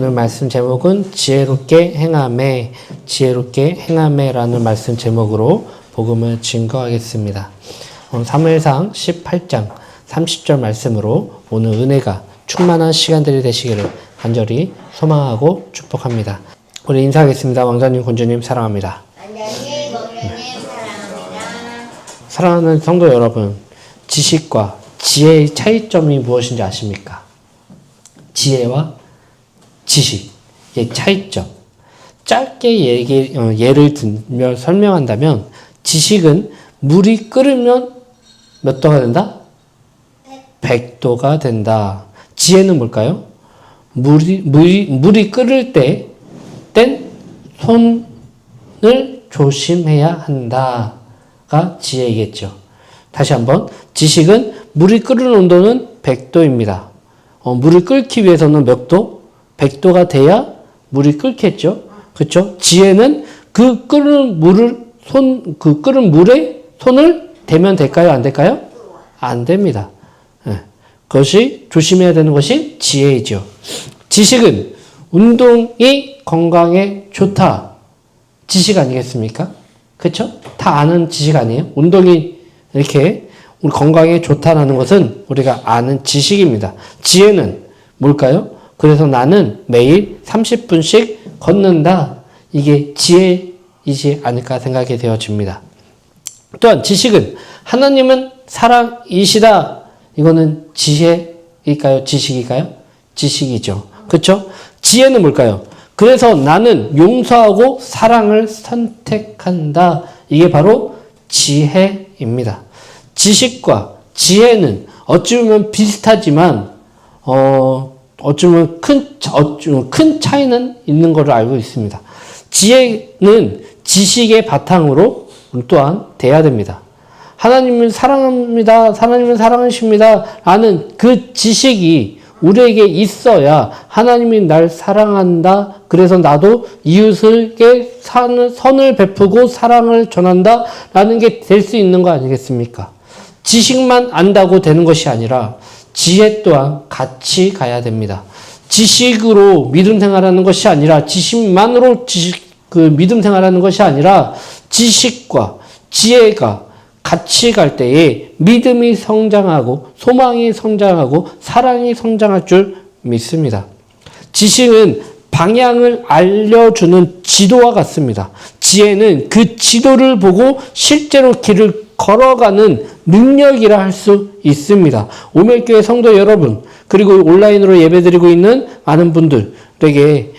오늘 말씀 제목은 지혜롭게 행하매, 지혜롭게 행하매라는 말씀 제목으로 복음을 증거하겠습니다. 사무엘상 18장 30절 말씀으로 오늘 은혜가 충만한 시간들이 되시기를 간절히 소망하고 축복합니다. 우리 인사하겠습니다. 왕자님, 권주님 사랑합니다. 왕자님, 권주님 사랑합니다. 사랑하는 성도 여러분, 지식과 지혜의 차이점이 무엇인지 아십니까? 지혜와 지식의 차이점. 짧게 예를 들며 설명한다면 지식은 물이 끓으면 몇 도가 된다? 100도가 된다. 지혜는 뭘까요? 물이 끓을 땐 손을 조심해야 한다가 지혜이겠죠. 다시 한번, 지식은 물이 끓는 온도는 100도입니다. 물을 끓기 위해서는 몇 도? 100도가 돼야 물이 끓겠죠. 그렇죠? 지혜는 그 끓는 물에 손을 대면 될까요? 안 될까요? 안 됩니다. 그것이 조심해야 되는 것이 지혜이죠. 지식은 운동이 건강에 좋다. 지식 아니겠습니까? 그렇죠? 다 아는 지식 아니에요? 운동이 이렇게 우리 건강에 좋다라는 것은 우리가 아는 지식입니다. 지혜는 뭘까요? 그래서 나는 매일 30분씩 걷는다. 이게 지혜이지 않을까 생각이 되어집니다. 또한 지식은 하나님은 사랑이시다. 이거는 지혜일까요? 지식일까요? 지식이죠. 그렇죠? 지혜는 뭘까요? 그래서 나는 용서하고 사랑을 선택한다. 이게 바로 지혜입니다. 지식과 지혜는 어찌 보면 비슷하지만 어쩌면 큰 차이는 있는 것을 알고 있습니다. 지혜는 지식의 바탕으로 또한 돼야 됩니다. 하나님을 사랑합니다. 하나님은 사랑하십니다. 라는 그 지식이 우리에게 있어야 하나님이 날 사랑한다. 그래서 나도 이웃에게 선을 베푸고 사랑을 전한다. 라는 게 될 수 있는 거 아니겠습니까? 지식만 안다고 되는 것이 아니라 지혜 또한 같이 가야 됩니다. 지식으로 믿음 생활하는 것이 아니라 지식만으로 믿음 생활하는 것이 아니라 지식과 지혜가 같이 갈 때에 믿음이 성장하고 소망이 성장하고 사랑이 성장할 줄 믿습니다. 지식은 방향을 알려주는 지도와 같습니다. 지혜는 그 지도를 보고 실제로 길을 걸어가는 능력이라 할 수 있습니다. 오멜교회 성도 여러분, 그리고 온라인으로 예배드리고 있는 많은 분들에게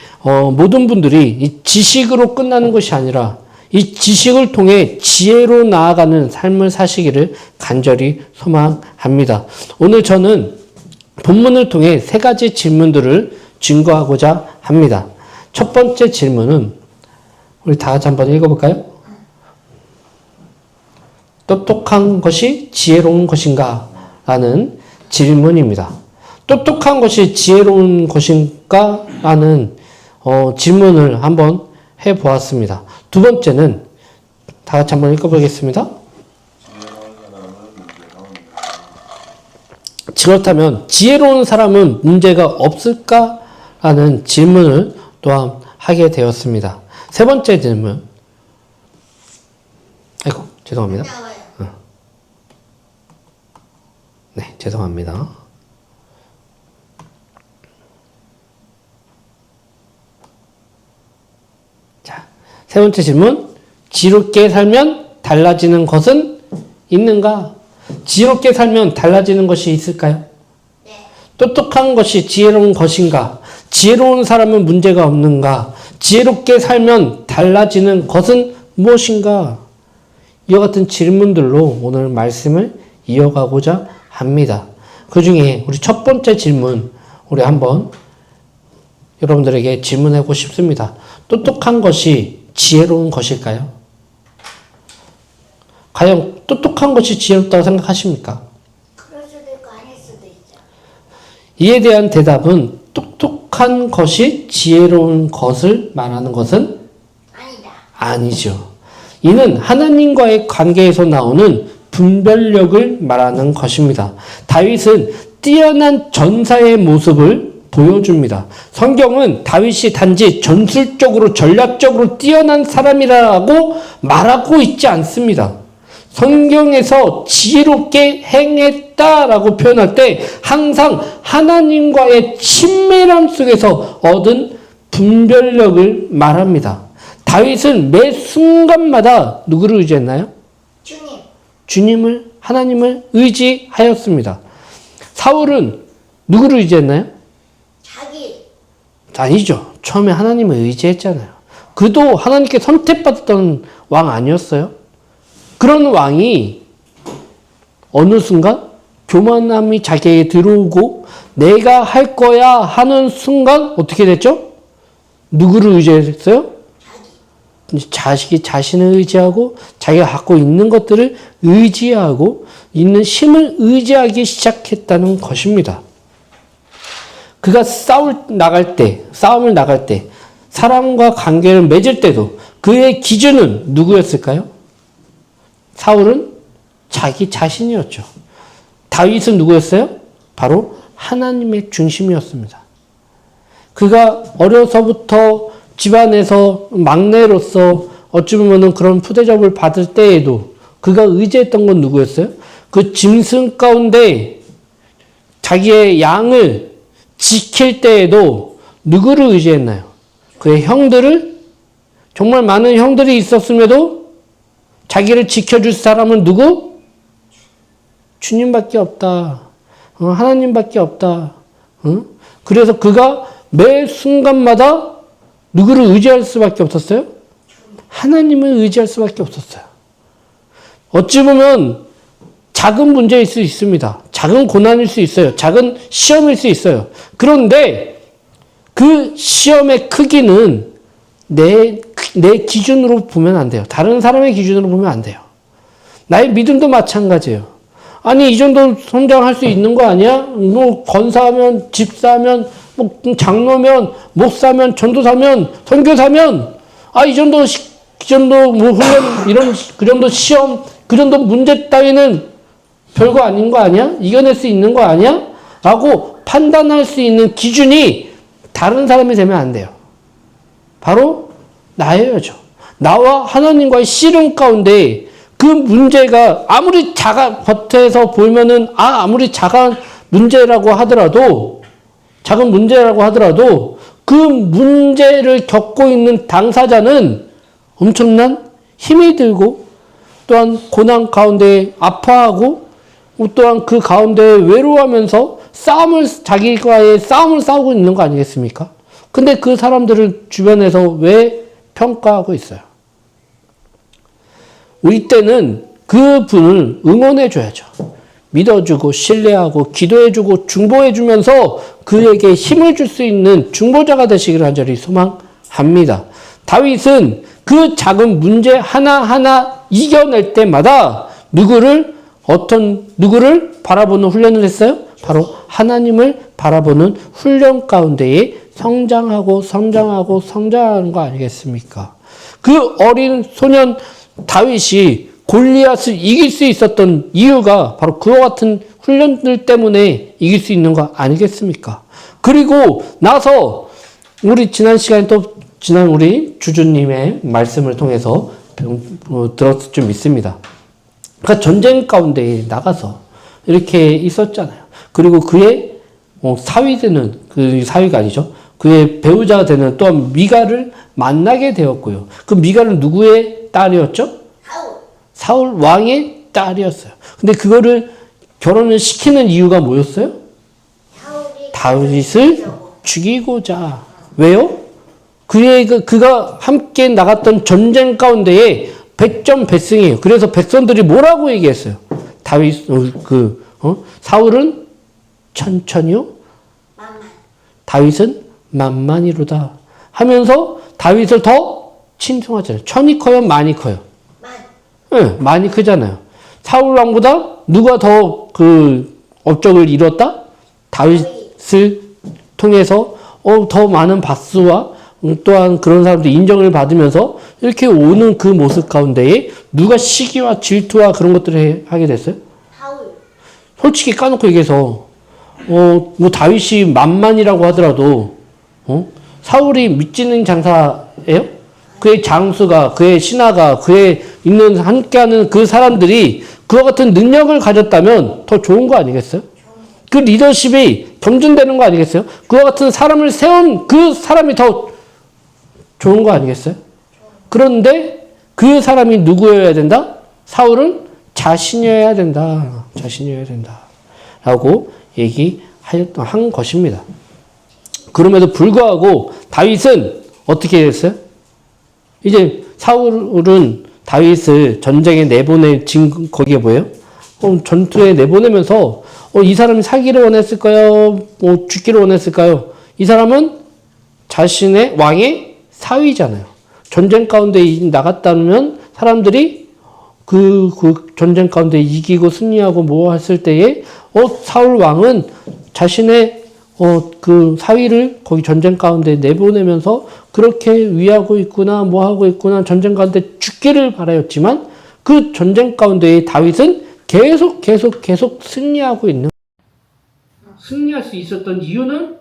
모든 분들이 이 지식으로 끝나는 것이 아니라 이 지식을 통해 지혜로 나아가는 삶을 사시기를 간절히 소망합니다. 오늘 저는 본문을 통해 세 가지 질문들을 증거하고자 합니다. 첫 번째 질문은 우리 다 같이 한번 읽어볼까요? 똑똑한 것이 지혜로운 것인가? 라는 질문입니다. 똑똑한 것이 지혜로운 것인가? 라는 질문을 한번 해보았습니다. 두 번째는 다 같이 한번 읽어보겠습니다. 그렇다면 지혜로운 사람은 문제가 없을까? 라는 질문을 또한 하게 되었습니다. 세 번째 질문. 아이고, 죄송합니다. 네, 죄송합니다. 자, 세 번째 질문. 지롭게 살면 달라지는 것은 있는가? 지롭게 살면 달라지는 것이 있을까요? 네. 똑똑한 것이 지혜로운 것인가? 지혜로운 사람은 문제가 없는가? 지혜롭게 살면 달라지는 것은 무엇인가? 이와 같은 질문들로 오늘 말씀을 이어가고자 합니다. 그 중에 우리 첫 번째 질문, 우리 한번 여러분들에게 질문하고 싶습니다. 똑똑한 것이 지혜로운 것일까요? 과연 똑똑한 것이 지혜롭다고 생각하십니까? 그럴 수도 있고 아닐 수도 있죠. 이에 대한 대답은 똑똑한 것이 지혜로운 것을 말하는 것은 아니다. 아니죠. 이는 하나님과의 관계에서 나오는 분별력을 말하는 것입니다. 다윗은 뛰어난 전사의 모습을 보여줍니다. 성경은 다윗이 단지 전술적으로 전략적으로 뛰어난 사람이라고 말하고 있지 않습니다. 성경에서 지혜롭게 행했다라고 표현할 때 항상 하나님과의 친밀함 속에서 얻은 분별력을 말합니다. 다윗은 매 순간마다 누구를 의지했나요? 주님. 주님을, 하나님을 의지하였습니다. 사울은 누구를 의지했나요? 자기. 아니죠. 처음에 하나님을 의지했잖아요. 그도 하나님께 선택받았던 왕 아니었어요? 그런 왕이 어느 순간 교만함이 자기에게 들어오고 내가 할 거야 하는 순간 어떻게 됐죠? 누구를 의지했어요? 자식이 자신을 의지하고 자기가 갖고 있는 것들을 의지하고 있는 힘을 의지하기 시작했다는 것입니다. 그가 싸움을 나갈 때 사람과 관계를 맺을 때도 그의 기준은 누구였을까요? 사울은 자기 자신이었죠. 다윗은 누구였어요? 바로 하나님의 중심이었습니다. 그가 어려서부터 집안에서 막내로서 어찌 보면 그런 푸대접을 받을 때에도 그가 의지했던 건 누구였어요? 그 짐승 가운데 자기의 양을 지킬 때에도 누구를 의지했나요? 그의 형들을, 정말 많은 형들이 있었음에도 자기를 지켜줄 사람은 누구? 주님밖에 없다. 하나님밖에 없다. 그래서 그가 매 순간마다 누구를 의지할 수밖에 없었어요? 하나님을 의지할 수밖에 없었어요. 어찌 보면 작은 문제일 수 있습니다. 작은 고난일 수 있어요. 작은 시험일 수 있어요. 그런데 그 시험의 크기는 내 기준으로 보면 안 돼요. 다른 사람의 기준으로 보면 안 돼요. 나의 믿음도 마찬가지예요. 아니, 이 정도 성장할 수 있는 거 아니야? 뭐, 권사하면, 집사하면, 뭐, 장로면, 목사면, 전도사면, 선교사면, 이 정도 뭐 훈련, 그 정도 시험, 그 정도 문제 따위는 별거 아닌 거 아니야? 이겨낼 수 있는 거 아니야? 라고 판단할 수 있는 기준이 다른 사람이 되면 안 돼요. 바로 나예요죠. 나와 하나님과의 씨름 가운데 그 문제가 아무리 겉에서 보면은 아무리 작은 문제라고 하더라도 그 문제를 겪고 있는 당사자는 엄청난 힘이 들고 또한 고난 가운데 아파하고 또한 그 가운데 외로워하면서 자기과의 싸움을 싸우고 있는 거 아니겠습니까? 근데 그 사람들을 주변에서 왜 평가하고 있어요? 우리 때는 그 분을 응원해줘야죠. 믿어주고 신뢰하고 기도해주고 중보해주면서 그에게 힘을 줄 수 있는 중보자가 되시기를 간절히 소망합니다. 다윗은 그 작은 문제 하나하나 이겨낼 때마다 누구를 바라보는 훈련을 했어요? 바로 하나님을 바라보는 훈련 가운데에 성장하는 거 아니겠습니까? 그 어린 소년 다윗이 골리앗을 이길 수 있었던 이유가 바로 그와 같은 훈련들 때문에 이길 수 있는 거 아니겠습니까? 그리고 나서 우리 지난 우리 주주님의 말씀을 통해서 들었을 줄 믿습니다. 그러니까 전쟁 가운데 나가서 이렇게 있었잖아요. 그리고 그의 사위되는, 그 사위가 아니죠. 그의 배우자가 되는 또한 미갈을 만나게 되었고요. 그 미갈은 누구의 딸이었죠? 사울 왕의 딸이었어요. 근데 그거를 결혼을 시키는 이유가 뭐였어요? 다윗을 죽이고자. 왜요? 그가 함께 나갔던 전쟁 가운데에 백전백승이에요. 그래서 백성들이 뭐라고 얘기했어요? 사울은 천천히요? 다윗은 만만이로다. 하면서 다윗을 더 칭송하잖아요. 천이 커요? 많이 커요? 네, 많이 크잖아요. 사울 왕보다 누가 더 그 업적을 이뤘다? 다윗을 통해서 더 많은 박수와 또한 그런 사람들 인정을 받으면서 이렇게 오는 그 모습 가운데에 누가 시기와 질투와 그런 것들을 하게 됐어요? 솔직히 까놓고 얘기해서 뭐 다윗이 만만이라고 하더라도, 사울이 밑지는 장사예요? 그의 장수가, 그의 신하가, 그의 있는, 함께하는 그 사람들이 그와 같은 능력을 가졌다면 더 좋은 거 아니겠어요? 그 리더십이 경준되는 거 아니겠어요? 그와 같은 사람을 세운 그 사람이 더 좋은 거 아니겠어요? 그런데 그 사람이 누구여야 된다? 사울은 자신이어야 된다. 자신이어야 된다. 라고 한 것입니다. 그럼에도 불구하고 다윗은 어떻게 했어요? 이제 사울은 다윗을 전쟁에 거기에 뭐예요? 전투에 내보내면서 이 사람이 살기를 원했을까요? 죽기를 원했을까요? 이 사람은 자신의 왕의 사위잖아요. 전쟁 가운데 나갔다면 사람들이 그 전쟁 가운데 이기고 승리하고 뭐 했을 때에 사울 왕은 자신의 그 사위를 거기 전쟁 가운데 내보내면서 그렇게 위하고 있구나, 뭐 하고 있구나, 전쟁 가운데 죽기를 바라였지만 그 전쟁 가운데 다윗은 계속 승리하고 있는. 승리할 수 있었던 이유는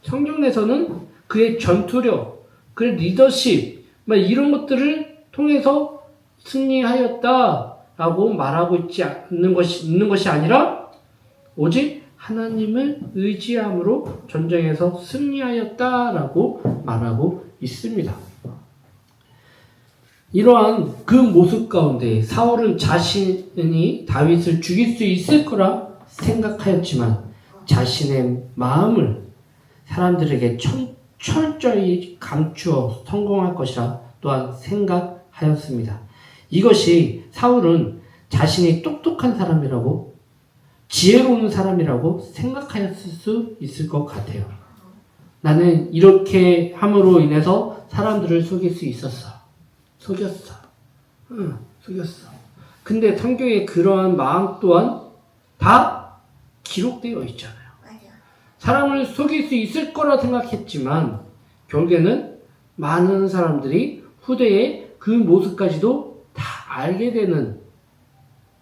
성경에서는 그의 전투력, 그의 리더십, 이런 것들을 통해서 승리하였다라고 말하고 있는 것이 아니라 오직 하나님을 의지함으로 전쟁에서 승리하였다라고 말하고 있습니다. 이러한 그 모습 가운데 사울은 자신이 다윗을 죽일 수 있을 거라 생각하였지만 자신의 마음을 사람들에게 철저히 감추어 성공할 것이라 또한 생각하였습니다. 이것이 사울은 자신이 똑똑한 사람이라고 지혜로운 사람이라고 생각하였을 수 있을 것 같아요. 나는 이렇게 함으로 인해서 사람들을 속일 수 있었어. 속였어. 속였어. 근데 성경에 그러한 마음 또한 다 기록되어 있잖아요. 사람을 속일 수 있을 거라 생각했지만 결국에는 많은 사람들이 후대에 그 모습까지도 다 알게 되는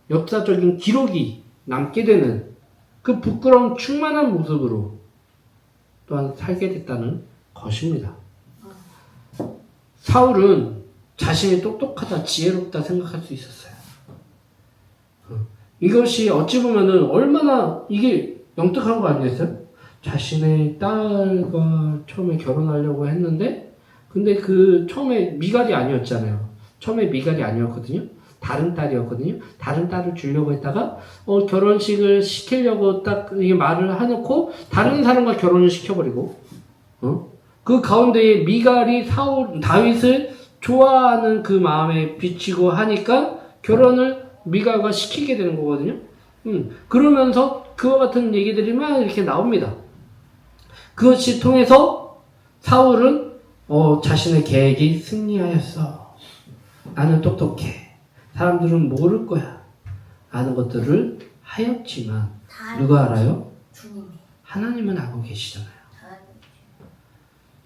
역사적인 기록이 남게 되는 그 부끄러운 충만한 모습으로 또한 살게 됐다는 것입니다. 사울은 자신이 똑똑하다, 지혜롭다 생각할 수 있었어요. 이것이 어찌 보면은 얼마나 이게 영특한 거 아니겠어요? 자신의 딸과 처음에 결혼하려고 했는데 근데 그 처음에 미갈이 아니었잖아요. 처음에 미갈이 아니었거든요. 다른 딸이었거든요. 다른 딸을 주려고 했다가 결혼식을 시키려고 딱 이게 말을 해놓고 다른 사람과 결혼을 시켜버리고 그 가운데에 미갈이 다윗을 좋아하는 그 마음에 비치고 하니까 결혼을 미갈과 시키게 되는 거거든요. 그러면서 그와 같은 얘기들이 막 이렇게 나옵니다. 그것이 통해서 사울은 자신의 계획이 승리하였어. 나는 똑똑해. 사람들은 모를 거야. 라는 것들을 하였지만 누가 알아요? 하나님은 알고 계시잖아요.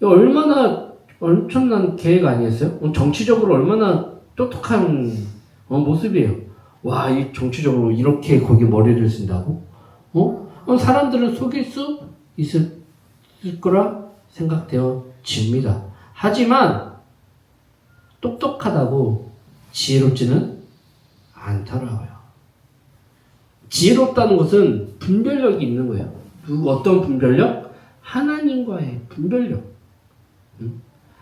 얼마나 엄청난 계획 아니겠어요? 정치적으로 얼마나 똑똑한 모습이에요. 와, 이 정치적으로 이렇게 거기 머리를 쓴다고? 사람들을 속일 수 있을 거라 생각되어집니다. 하지만 똑똑하다고 지혜롭지는 않더라고요. 지혜롭다는 것은 분별력이 있는 거예요. 어떤 분별력? 하나님과의 분별력.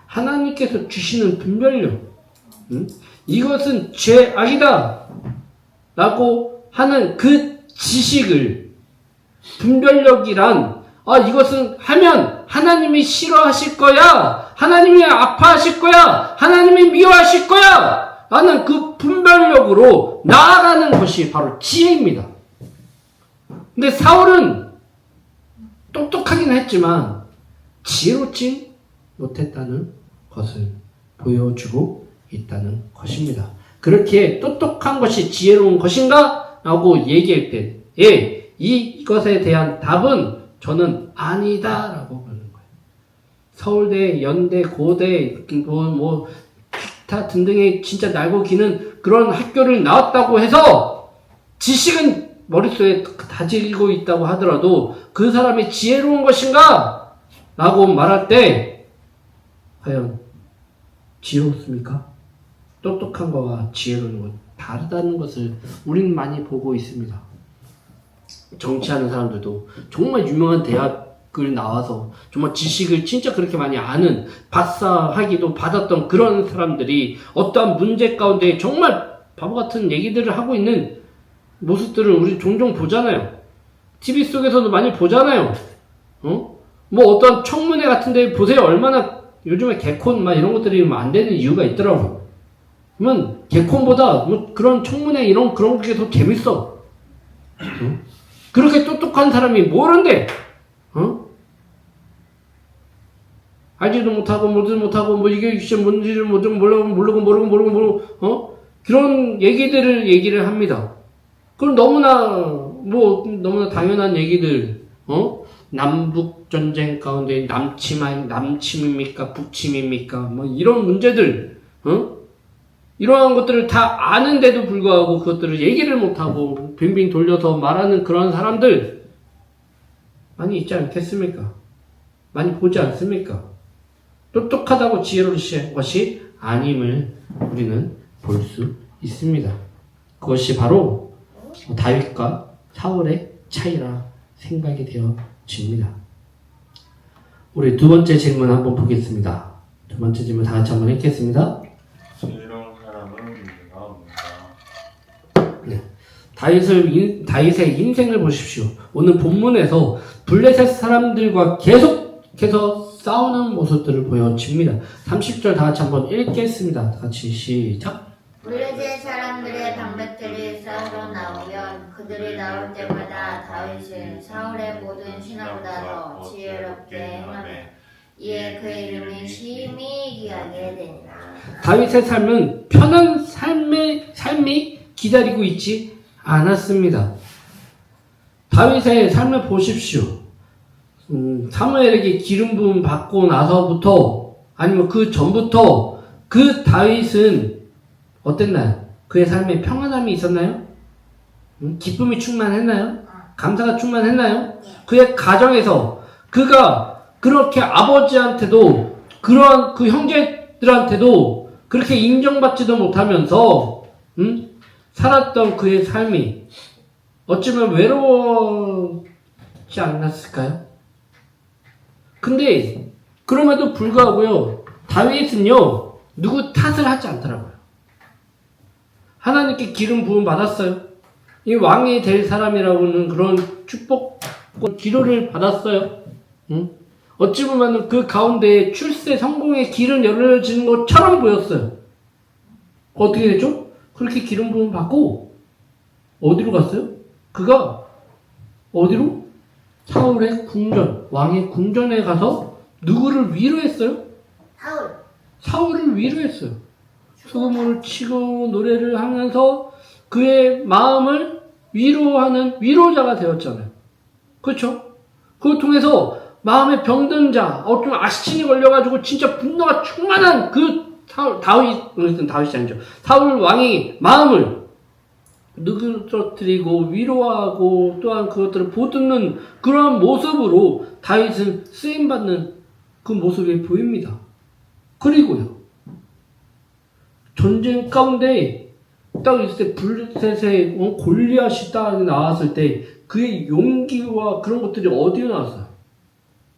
하나님께서 주시는 분별력. 이것은 죄악이다 라고 하는 그 지식을, 분별력이란 이것은 하면 하나님이 싫어하실 거야, 하나님이 아파하실 거야, 하나님이 미워하실 거야 라는 그 분별력으로 나아가는 것이 바로 지혜입니다. 근데 사울은 똑똑하긴 했지만 지혜롭지 못했다는 것을 보여주고 있다는 것입니다. 그렇게 똑똑한 것이 지혜로운 것인가? 라고 얘기할 때에 이것에 대한 답은 저는 아니다 라고 보는 거예요. 서울대, 연대, 고대, 기타 등등의 진짜 날고 기는 그런 학교를 나왔다고 해서 지식은 머릿속에 다지고 있다고 하더라도 그 사람이 지혜로운 것인가? 라고 말할 때 과연 지혜롭습니까? 똑똑한 거와 지혜로운 것 다르다는 것을 우리는 많이 보고 있습니다. 정치하는 사람들도 정말 유명한 대학을 나와서 정말 지식을 진짜 그렇게 많이 아는 박사학위도 받았던 그런 사람들이 어떠한 문제 가운데 정말 바보 같은 얘기들을 하고 있는 모습들을 우리 종종 보잖아요. TV 속에서도 많이 보잖아요. 뭐 어떤 청문회 같은 데 보세요. 얼마나 요즘에 개콘 막 이런 것들이 안 되는 이유가 있더라고요. 그러면 개콘보다 뭐 그런 청문회 이런 그런 게 더 재밌어. 그렇게 똑똑한 사람이 모르는데, 알지도 못하고, 모르지도 못하고, 뭐 이게 진짜 뭔지를 모르고, 그런 얘기를 합니다. 그럼 너무나 당연한 얘기들, 남북 전쟁 가운데 남침입니까? 북침입니까? 뭐 이런 문제들, 이러한 것들을 다 아는데도 불구하고 그것들을 얘기를 못하고 빙빙 돌려서 말하는 그런 사람들 많이 있지 않겠습니까? 많이 보지 않습니까? 똑똑하다고 지혜로운 것이 아님을 우리는 볼 수 있습니다. 그것이 바로 다윗과 사울의 차이라 생각이 되어집니다. 우리 두 번째 질문 한번 보겠습니다. 두 번째 질문 다 같이 한번 읽겠습니다. 네. 다윗의 인생을 보십시오. 오늘 본문에서 블레셋 사람들과 계속해서 싸우는 모습들을 보여집니다. 30절 다 같이 한번 읽겠습니다. 다 같이 시작. 블레셋 사람들의 방백들이 싸우러 나오면 그들이 나올 때마다 다윗은 사울의 모든 신하보다 더 지혜롭게 행하매 이에 그의 이름이 심히 귀하게 되니라. 다윗의 삶은 편한 삶이 기다리고 있지 않았습니다. 다윗의 삶을 보십시오. 사무엘에게 기름 부음 받고 나서부터 아니면 그 전부터 그 다윗은 어땠나요? 그의 삶에 평안함이 있었나요? 기쁨이 충만했나요? 감사가 충만했나요? 그의 가정에서 그가 그렇게 아버지한테도 그러한 그 형제들한테도 그렇게 인정받지도 못하면서 살았던 그의 삶이 어쩌면 외로웠지 않았을까요? 근데 그럼에도 불구하고요, 다윗은요 누구 탓을 하지 않더라고요. 하나님께 기름 부음 받았어요. 이 왕이 될 사람이라고는 그런 축복 기도를 받았어요. 어찌 보면 그 가운데 출세 성공의 길은 열려지는 것처럼 보였어요. 어떻게 되죠? 그렇게 기름 부음 받고 어디로 갔어요? 그가 어디로? 사울의 궁전, 왕의 궁전에 가서 누구를 위로했어요? 사울을 위로했어요. 소금을 치고 노래를 하면서 그의 마음을 위로하는 위로자가 되었잖아요. 그렇죠? 그걸 통해서 마음에 병든 자, 좀 아시친이 걸려가지고 진짜 분노가 충만한 그 다윗이 아니죠. 사울 왕이 마음을 누그러뜨리고 위로하고 또한 그것들을 보듬는 그러한 모습으로 다윗은 쓰임받는 그 모습이 보입니다. 그리고요, 전쟁 가운데 딱 있을 때 블레셋의 골리앗이 딱 나왔을 때 그의 용기와 그런 것들이 어디에 나왔어요?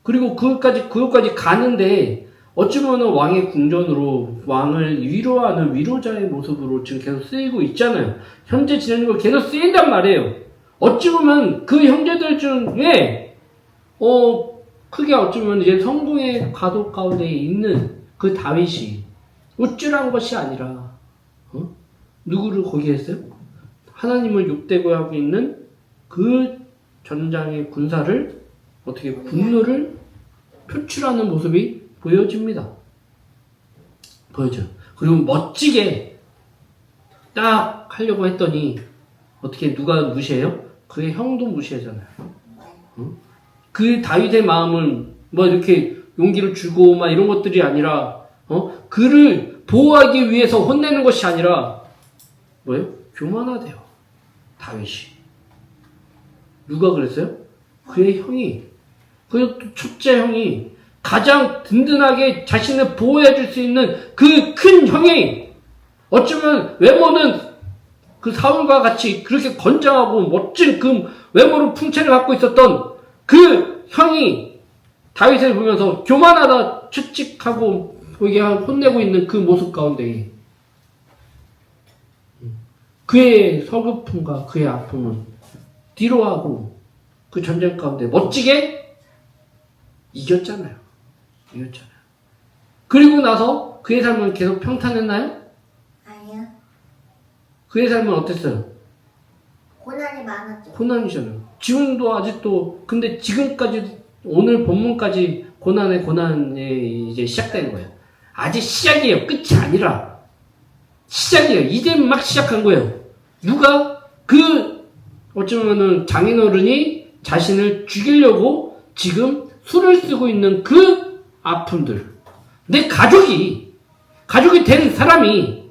그리고 그것까지 가는데 어찌 보면 왕의 궁전으로 왕을 위로하는 위로자의 모습으로 지금 계속 쓰이고 있잖아요. 현재 지내는 거 계속 쓰인단 말이에요. 어찌 보면 그 형제들 중에 크게 어찌 보면 이제 성공의 과도 가운데 있는 그 다윗이 우쭐한 것이 아니라 누구를 거기에 했어요? 하나님을 욕되고 하고 있는 그 전장의 군사를 어떻게 분노를 표출하는 모습이 보여집니다. 보여져요. 그리고 멋지게 딱 하려고 했더니 어떻게 누가 무시해요? 그의 형도 무시하잖아요. 그 다윗의 마음을 뭐 이렇게 용기를 주고 막 이런 것들이 아니라 그를 보호하기 위해서 혼내는 것이 아니라 뭐예요? 교만하대요. 다윗이. 누가 그랬어요? 그의 형이. 그 첫째 형이 가장 든든하게 자신을 보호해줄 수 있는 그 큰 형이 어쩌면 외모는 그 사울과 같이 그렇게 건장하고 멋진 그 외모로 풍채를 갖고 있었던 그 형이 다윗을 보면서 교만하다 추측하고 보이게 혼내고 있는 그 모습 가운데 그의 서글픔과 그의 아픔은 뒤로하고 그 전쟁 가운데 멋지게 이겼잖아요. 그리고 나서 그의 삶은 계속 평탄했나요? 아니요. 그의 삶은 어땠어요? 고난이 많았죠. 고난이잖아요. 지금도 아직도, 근데 지금까지, 오늘 본문까지 고난이 이제 시작되는 거예요. 아직 시작이에요. 끝이 아니라. 시작이에요. 이제 막 시작한 거예요. 누가? 어쩌면은 장인어른이 자신을 죽이려고 지금 술을 쓰고 있는 그 아픔들. 내 가족이 된 사람이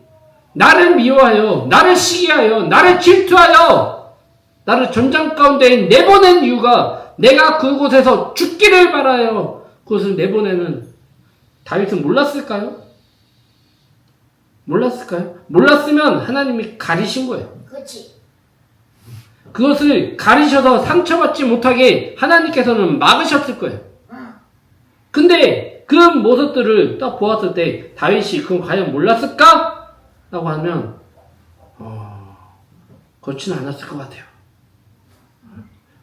나를 미워하여, 나를 시기하여, 나를 질투하여, 나를 전장 가운데 내보낸 이유가 내가 그곳에서 죽기를 바라요. 그것을 내보내는 다윗은 몰랐을까요? 몰랐으면 하나님이 가리신 거예요. 그렇지. 그것을 가리셔서 상처받지 못하게 하나님께서는 막으셨을 거예요. 근데 그 모습들을 딱 보았을 때 다윗이 그건 과연 몰랐을까? 라고 하면 그렇지는 않았을 것 같아요.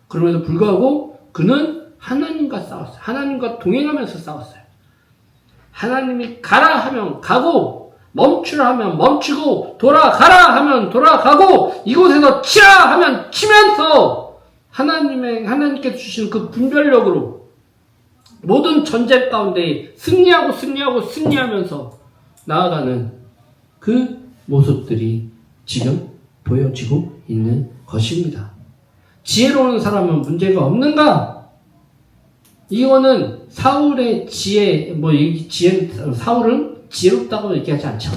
그럼에도 불구하고 그는 하나님과 싸웠어요. 하나님과 동행하면서 싸웠어요. 하나님이 가라 하면 가고 멈추라 하면 멈추고 돌아가라 하면 돌아가고 이곳에서 치라 하면 치면서 하나님께서 주신 그 분별력으로 모든 전쟁 가운데 승리하면서 나아가는 그 모습들이 지금 보여지고 있는 것입니다. 지혜로운 사람은 문제가 없는가? 이거는 사울의 사울은 지혜롭다고 얘기하지 않죠.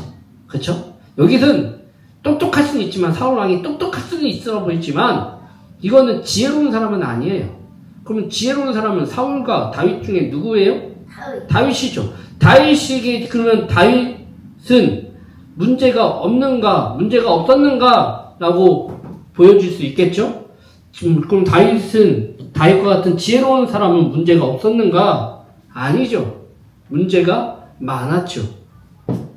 그렇죠? 여기서는 똑똑할 수는 있지만, 사울 왕이 똑똑할 수는 있어 보이지만, 이거는 지혜로운 사람은 아니에요. 그러면 지혜로운 사람은 사울과 다윗 중에 누구예요? 다윗이죠. 그러면 다윗은 문제가 없는가, 문제가 없었는가? 라고 보여줄 수 있겠죠? 그럼 다윗과 같은 지혜로운 사람은 문제가 없었는가? 아니죠. 문제가 많았죠.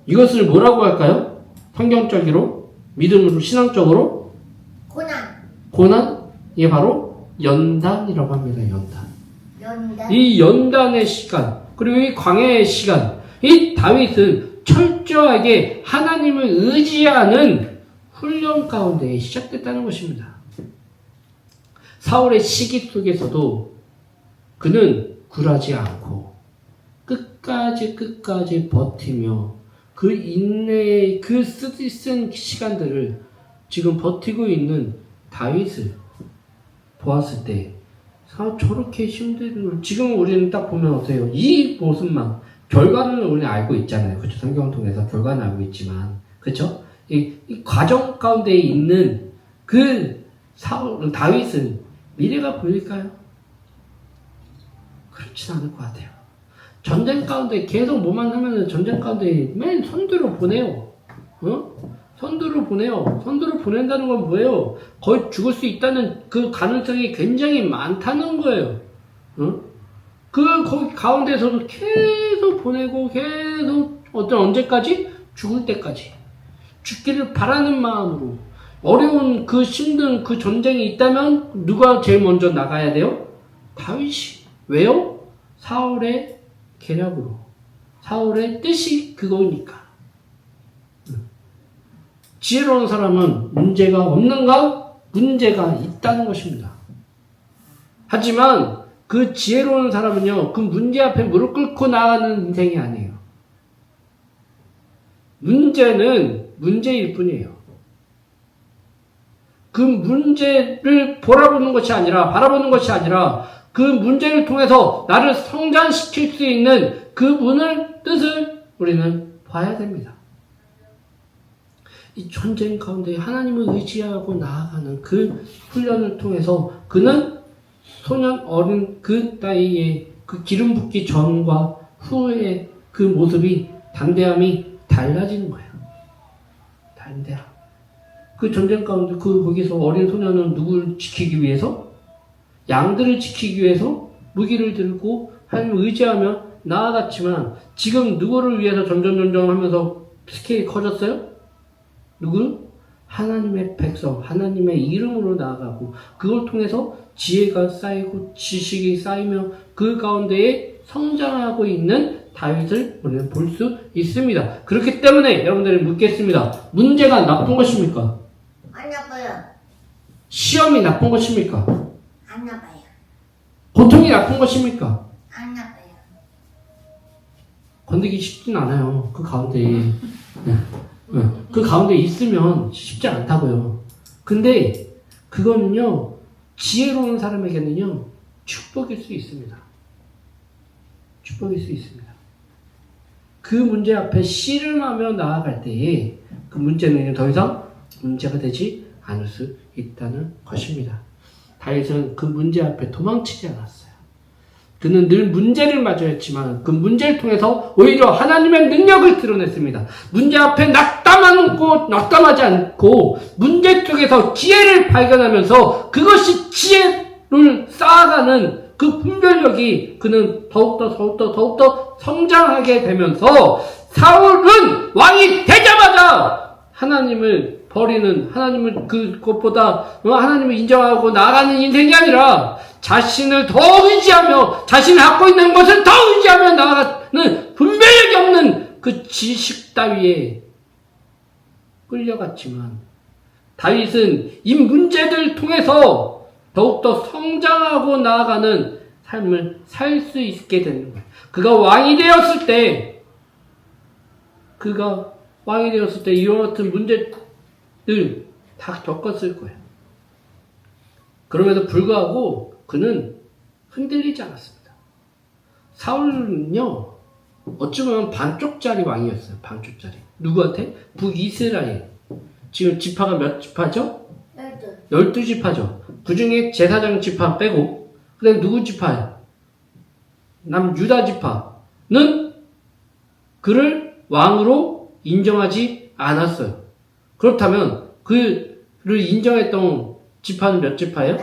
이것을 뭐라고 할까요? 성경적으로, 믿음으로, 신앙적으로? 고난? 이게 바로 연단이라고 합니다. 연단. 이 연단의 시간, 그리고 이 광야의 시간, 이 다윗은 철저하게 하나님을 의지하는 훈련 가운데 시작됐다는 것입니다. 사울의 시기 속에서도 그는 굴하지 않고 끝까지 버티며 그 인내의 그 쓴 시간들을 지금 버티고 있는 다윗을 보았을 때 저렇게 힘든, 지금 우리는 딱 보면 어때요? 이 모습만, 결과는 우리는 알고 있잖아요. 그렇죠? 성경을 통해서 결과는 알고 있지만, 그렇죠? 이 과정 가운데 있는 그 다윗은 미래가 보일까요? 그렇진 않을 것 같아요. 전쟁 가운데 계속 뭐만 하면은 전쟁 가운데 맨 선두로 보내요. 선두로 보낸다는 건 뭐예요? 거의 죽을 수 있다는 그 가능성이 굉장히 많다는 거예요. 거기 가운데서도 계속 보내고, 계속, 언제까지? 죽을 때까지. 죽기를 바라는 마음으로. 어려운 그 힘든 그 전쟁이 있다면, 누가 제일 먼저 나가야 돼요? 다윗이. 왜요? 사울의 계략으로. 사울의 뜻이 그거니까. 지혜로운 사람은 문제가 없는가? 문제가 있다는 것입니다. 하지만 그 지혜로운 사람은요, 그 문제 앞에 무릎 꿇고 나가는 인생이 아니에요. 문제는 문제일 뿐이에요. 그 문제를 바라보는 것이 아니라 그 문제를 통해서 나를 성장시킬 수 있는 그 뜻을 우리는 봐야 됩니다. 이 전쟁 가운데 하나님을 의지하고 나아가는 그 훈련을 통해서 그는 소년 어린 그 나이에 그 기름 붓기 전과 후의 그 모습이 담대함이 달라지는 거예요. 담대함. 그 전쟁 가운데 거기서 어린 소년은 누구를 지키기 위해서? 양들을 지키기 위해서 무기를 들고 하나님을 의지하며 나아갔지만 지금 누구를 위해서 점점 하면서 스케일이 커졌어요? 누구? 하나님의 백성, 하나님의 이름으로 나아가고 그걸 통해서 지혜가 쌓이고 지식이 쌓이며 그 가운데에 성장하고 있는 다윗을 우리는 볼 수 있습니다. 그렇기 때문에 여러분들이 묻겠습니다. 문제가 나쁜 것입니까? 안 나빠요. 시험이 나쁜 것입니까? 안 나빠요. 고통이 나쁜 것입니까? 안 나빠요. 건드기 쉽진 않아요. 그 가운데에. 그 가운데 있으면 쉽지 않다고요. 근데 그거는요, 지혜로운 사람에게는요, 축복일 수 있습니다. 축복일 수 있습니다. 그 문제 앞에 씨름하며 나아갈 때에 그 문제는 더 이상 문제가 되지 않을 수 있다는 것입니다. 다윗은 그 문제 앞에 도망치지 않았어요. 그는 늘 문제를 마주했지만 그 문제를 통해서 오히려 하나님의 능력을 드러냈습니다. 문제 앞에 낙담하지 않고 문제 속에서 지혜를 발견하면서 그것이 지혜를 쌓아가는 그 분별력이 그는 더욱더 성장하게 되면서 사울은 왕이 되자마자 하나님을 버리는, 하나님을 그것보다 하나님을 인정하고 나아가는 인생이 아니라 자신을 더 의지하며 자신이 갖고 있는 것을 더 의지하며 나아가는 분별력이 없는 그 지식 따위에 끌려갔지만 다윗은 이 문제들 통해서 더욱더 성장하고 나아가는 삶을 살 수 있게 되는 거예요. 그가 왕이 되었을 때 이와 같은 문제들 다 겪었을 거예요. 그럼에도 불구하고 그는 흔들리지 않았습니다. 사울은요, 어찌 보면 반쪽짜리 왕이었어요. 반쪽짜리. 누구한테? 북이스라엘. 지금 지파가 몇 지파죠? 12지파죠. 그 중에 제사장 지파 빼고, 그 다음에 누구 지파예요? 남유다 지파는 그를 왕으로 인정하지 않았어요. 그렇다면 그를 인정했던 지파는 몇 지파예요?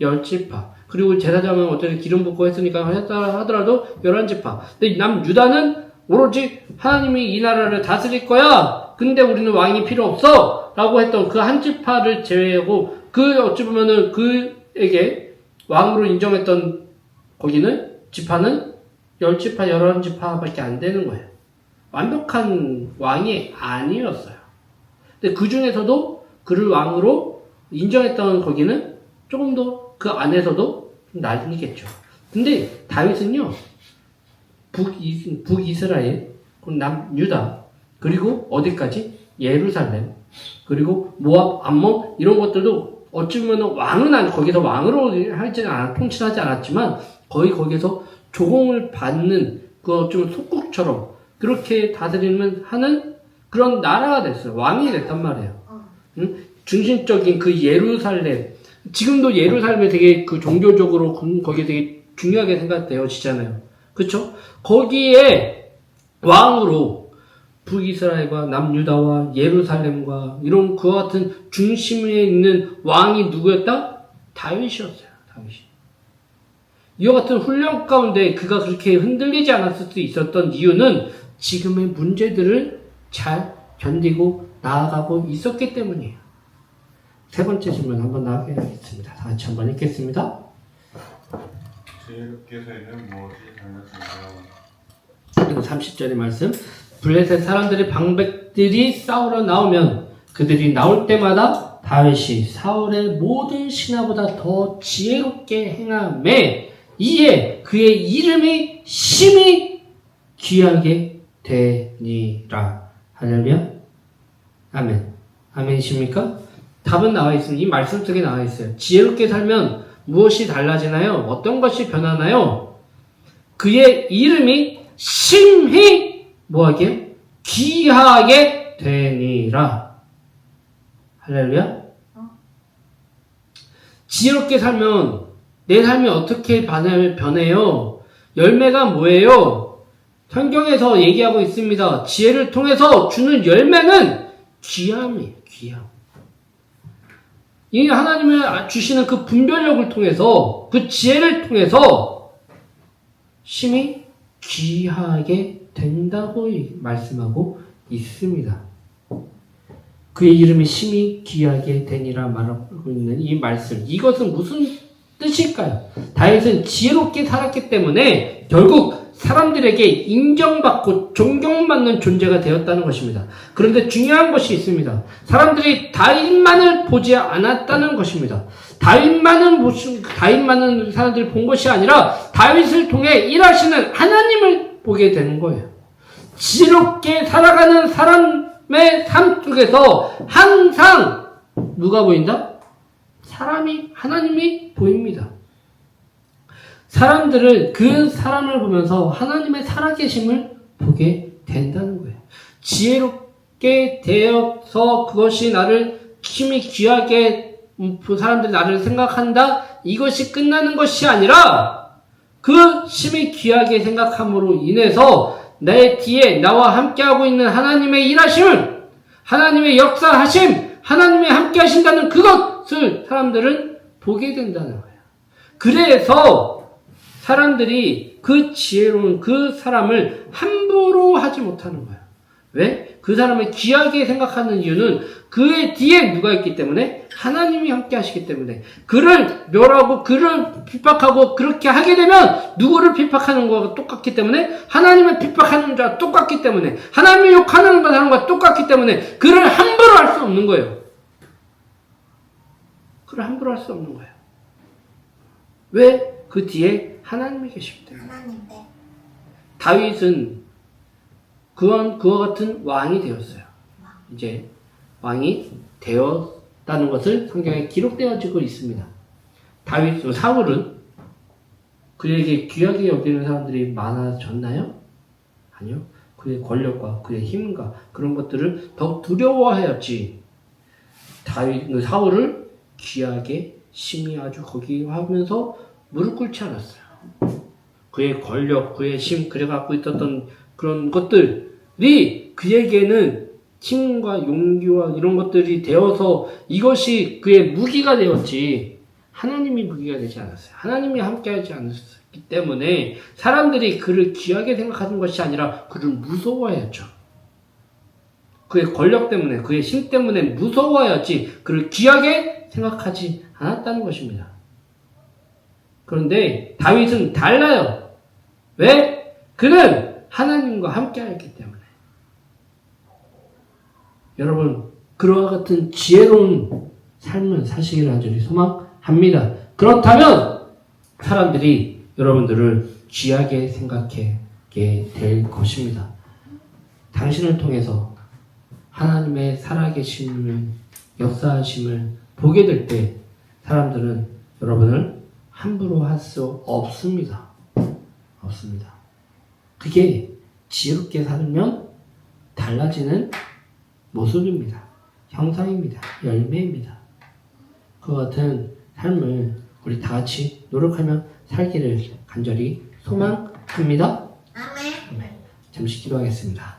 10지파. 그리고 제사장은 어쨌든 기름 붓고 했으니까 하더라도 11지파. 근데 남유다는 오로지 하나님이 이 나라를 다스릴 거야. 근데 우리는 왕이 필요 없어. 라고 했던 그 한 지파를 제외하고 그 어찌 보면은 그에게 왕으로 인정했던 거기는 지파는 10지파, 11지파밖에 안 되는 거예요. 완벽한 왕이 아니었어요. 근데 그 중에서도 그를 왕으로 인정했던 거기는 조금 더 그 안에서도 좀 나뉘겠죠. 근데 다윗은요, 북이스라엘, 남유다, 그리고 어디까지? 예루살렘, 그리고 모압, 암몬, 이런 것들도 어찌 보면 왕은 거기서 왕으로 통치하지 않았지만 거의 거기서 조공을 받는 그 어쩌면 속국처럼 그렇게 다스리면 하는 그런 나라가 됐어요. 왕이 됐단 말이에요. 중심적인 그 예루살렘, 지금도 예루살렘에 되게 그 종교적으로 거기에 되게 중요하게 생각되어지잖아요. 그쵸? 거기에 왕으로 북이스라엘과 남유다와 예루살렘과 이런 그와 같은 중심에 있는 왕이 누구였다? 다윗이었어요. 다윗이. 이와 같은 훈련 가운데 그가 그렇게 흔들리지 않았을 수 있었던 이유는 지금의 문제들을 잘 견디고 나아가고 있었기 때문이에요. 세 번째 질문 한번 나가겠습니다. 다 같이 한번 읽겠습니다. 지혜롭게서는 무엇이 달라진가요? 그리고 30절의 말씀. 블레셋 사람들의 방백들이 싸우러 나오면 그들이 나올 때마다 다윗이 사울의 모든 신하보다 더 지혜롭게 행하매 이에 그의 이름이 심히 귀하게 되니라. 할렐루야. 아멘. 아멘이십니까? 답은 나와 있습니다. 이 말씀 속에 나와 있어요. 지혜롭게 살면 무엇이 달라지나요? 어떤 것이 변하나요? 그의 이름이 심히 뭐하게? 귀하게 되니라. 할렐루야? 지혜롭게 살면 내 삶이 어떻게 변해요? 열매가 뭐예요? 성경에서 얘기하고 있습니다. 지혜를 통해서 주는 열매는 귀함이에요. 귀함. 이 하나님이 주시는 그 분별력을 통해서, 그 지혜를 통해서 심히 귀하게 된다고 말씀하고 있습니다. 그의 이름이 심히 귀하게 되니라 말하고 있는 이 말씀, 이것은 무슨 뜻일까요? 다윗은 지혜롭게 살았기 때문에 결국 사람들에게 인정받고 존경받는 존재가 되었다는 것입니다. 그런데 중요한 것이 있습니다. 사람들이 다윗만을 보지 않았다는 것입니다. 다윗만은 사람들이 본 것이 아니라 다윗을 통해 일하시는 하나님을 보게 되는 거예요. 지혜롭게 살아가는 사람의 삶 속에서 항상 누가 보인다? 하나님이 보입니다. 사람들은 그 사람을 보면서 하나님의 살아계심을 보게 된다는 거예요. 지혜롭게 되어서 그것이 나를 힘이 귀하게 사람들이 나를 생각한다. 이것이 끝나는 것이 아니라 그 힘이 귀하게 생각함으로 인해서 내 뒤에 나와 함께하고 있는 하나님의 일하심, 하나님의 역사하심, 하나님이 함께 하신다는 그것을 사람들은 보게 된다는 거예요. 그래서 사람들이 그 지혜로운 그 사람을 함부로 하지 못하는 거예요. 왜? 그 사람을 귀하게 생각하는 이유는 그의 뒤에 누가 있기 때문에? 하나님이 함께 하시기 때문에. 그를 멸하고 그를 비판하고 그렇게 하게 되면 누구를 비판하는 거와 똑같기 때문에? 하나님을 비판하는 자와 똑같기 때문에. 하나님을 욕하는 사람과 똑같기 때문에 그를 함부로 할 수 없는 거예요. 그를 함부로 할 수 없는 거예요. 왜? 그 뒤에 하나님이 계시기 때문에. 다윗은 그와 같은 왕이 되었어요. 이제 왕이 되었다는 것을 성경에 기록되어지고 있습니다. 사울은 그에게 귀하게 여기는 사람들이 많아졌나요? 아니요. 그의 권력과 그의 힘과 그런 것들을 더욱 두려워하였지. 사울을 귀하게 심히 아주 거기 하면서 무릎 꿇지 않았어요. 그의 권력, 그의 힘, 그래 갖고 있었던 그런 것들이 그에게는 힘과 용기와 이런 것들이 되어서 이것이 그의 무기가 되었지 하나님이 무기가 되지 않았어요. 하나님이 함께하지 않았기 때문에 사람들이 그를 귀하게 생각하는 것이 아니라 그를 무서워했죠. 그의 권력 때문에, 그의 힘 때문에 무서워하였지 그를 귀하게 생각하지 않았다는 것입니다. 그런데 다윗은 달라요. 왜? 그는 하나님과 함께하였기 때문에. 여러분, 그와 같은 지혜로운 삶을 사시기를 간절히 소망합니다. 그렇다면 사람들이 여러분들을 귀하게 생각하게 될 것입니다. 당신을 통해서 하나님의 살아계심을, 역사하심을 보게 될 때 사람들은 여러분을 함부로 할 수 없습니다. 없습니다. 그게 지혜롭게 살면 달라지는 모습입니다. 형상입니다. 열매입니다. 그와 같은 삶을 우리 다 같이 노력하며 살기를 간절히 소망합니다. 아멘. 잠시 기도하겠습니다.